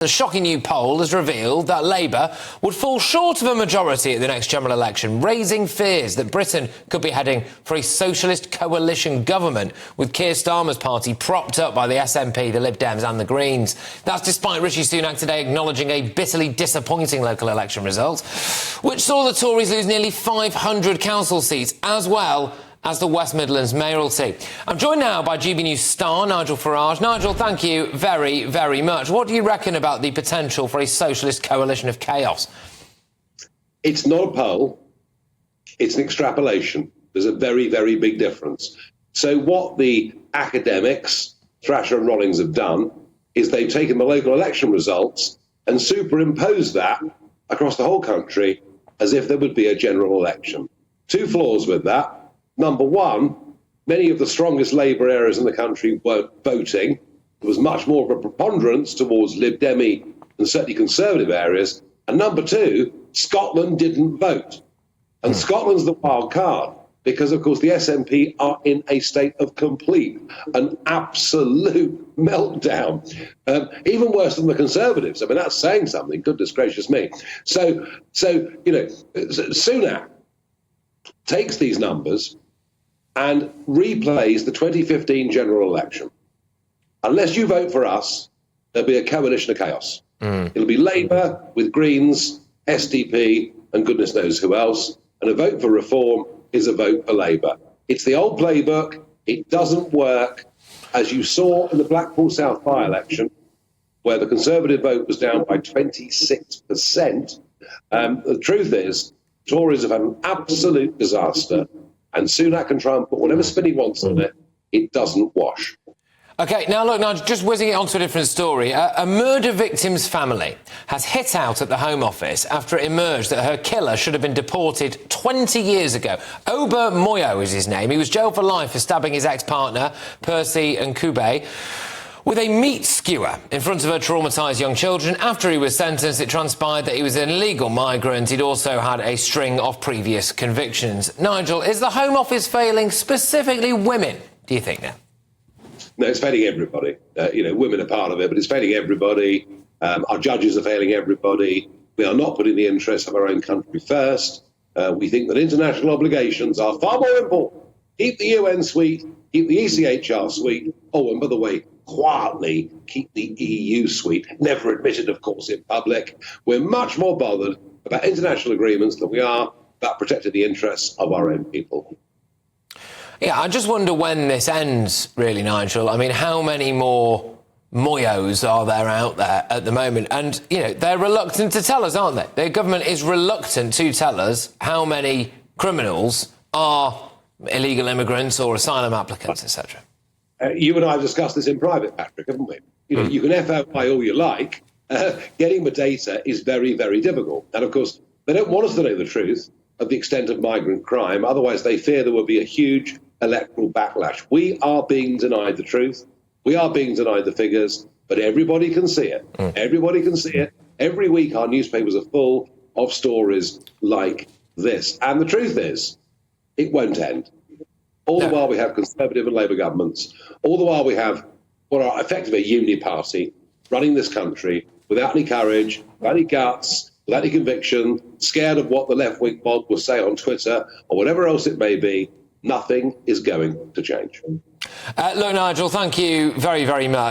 The shocking new poll has revealed that Labour would fall short of a majority at the next general election, raising fears that Britain could be heading for a socialist coalition government, with Keir Starmer's party propped up by the SNP, the Lib Dems and the Greens. That's despite Rishi Sunak today acknowledging a bitterly disappointing local election result, which saw the Tories lose nearly 500 council seats, as well as the West Midlands mayoralty. I'm joined now by GBNews star Nigel Farage. Nigel, thank you very, very much. What do you reckon about the potential for a socialist coalition of chaos? It's not a poll, it's an extrapolation. There's a very, very big difference. So what the academics, Thrasher and Rollings, have done is they've taken the local election results and superimposed that across the whole country as if there would be a general election. Two flaws with that. Number one, many of the strongest Labour areas in the country weren't voting. There was much more of a preponderance towards Lib Demi and certainly Conservative areas. And number two, Scotland didn't vote. And Scotland's the wild card because, of course, the SNP are in a state of complete and absolute meltdown. Even worse than the Conservatives. I mean, that's saying something, goodness gracious me. So Sunak takes these numbers and replays the 2015 general election. Unless you vote for us, there'll be a coalition of chaos. It'll be Labour with Greens, SDP, and goodness knows who else. And a vote for reform is a vote for Labour. It's the old playbook. It doesn't work. As you saw in the Blackpool South by-election, where the Conservative vote was down by 26%, the truth is, Tories have had an absolute disaster, and Sunak can try and put whatever spin he wants on it. It doesn't wash. OK, now look, just whizzing it onto a different story. A murder victim's family has hit out at the Home Office after it emerged that her killer should have been deported 20 years ago. Oba Moyo is his name. He was jailed for life for stabbing his ex-partner, Percy Nkube, with a meat skewer in front of her traumatised young children. After he was sentenced, it transpired that he was an illegal migrant. He'd also had a string of previous convictions. Nigel, is the Home Office failing specifically women, do you think now? No, it's failing everybody. Women are part of it, but it's failing everybody. Our judges are failing everybody. We are not putting the interests of our own country first. We think that international obligations are far more important. Keep the UN suite, keep the ECHR suite. Oh, and by the way, quietly keep the EU suite, never admitted, of course, in public. We're much more bothered about international agreements than we are about protecting the interests of our own people. Yeah, I just wonder when this ends, really, Nigel. I mean, how many more Moyos are there out there at the moment? And, they're reluctant to tell us, aren't they? The government is reluctant to tell us how many criminals are illegal immigrants or asylum applicants, etc. You and I have discussed this in private, Patrick, haven't we? You can FOI all you like. Getting the data is very, very difficult. And, of course, they don't want us to know the truth of the extent of migrant crime. Otherwise, they fear there will be a huge electoral backlash. We are being denied the truth. We are being denied the figures, but everybody can see it. Everybody can see it. Every week, our newspapers are full of stories like this. And the truth is, it won't end. All the while we have Conservative and Labour governments, all the while we have what are effectively a uni party running this country without any courage, without any guts, without any conviction, scared of what the left-wing mob will say on Twitter or whatever else it may be. Nothing is going to change. Look, Nigel, thank you very, very much.